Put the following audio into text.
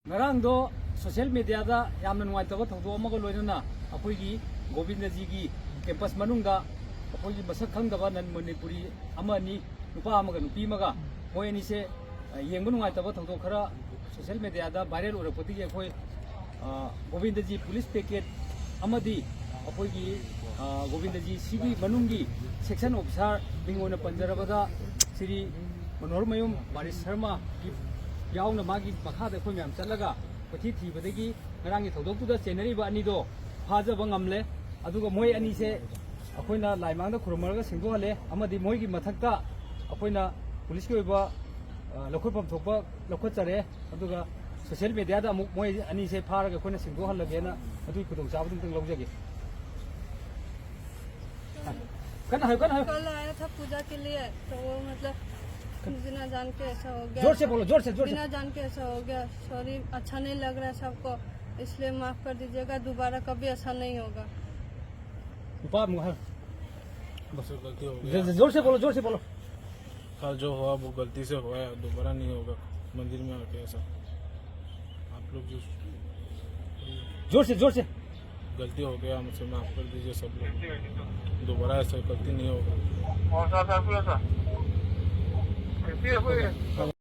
ngarangdo social media da yamna nuaitaba thawdo amaga loinana akhoi Govinda ji gi campus manungda akhoi masak khangdaba nan manipuri amani nupa amaga nupi maga moi ani se yengbu nuaitaba thawdo khara social media da viral urapoti ge akhoi Govinda ji police packet amadi akhoi Govinda ji sigi manungi section officer bingona panjarabada Sri Manohar Mayum Baris Sharma ki yauna magi makha da khoi myam chalaga pathi thibadagi ngarang thodok tu da chenari ba ani do phaja bangamle aduga moi ani se akoina laimang da khurmarga singdo hale amadi moi gi mathakta akoina police ki oiba lokhopam thokba lokhotare aduga social media da amuk moi ani se pharaga akoina singdo halage na adu khudong chabu ding lawjage कल आया था पूजा के लिए तो वो मतलब बिना जान के ऐसा हो गया। जोर से बोलो, जोर से बिना जान के ऐसा हो गया। सॉरी, अच्छा नहीं लग रहा है सबको, इसलिए माफ कर दीजिएगा। दोबारा कभी ऐसा नहीं होगा। बस गलती हो गया। जोर से बोलो, जोर से बोलो। कल जो हुआ वो गलती से हुआ है, दोबारा नहीं होगा। मंदिर में आके ऐसा आप लोग जो जोर से गलती हो गया, मुझसे माफ कर दीजिए सब लोग। दोबारा ऐसा गलती नहीं होगा।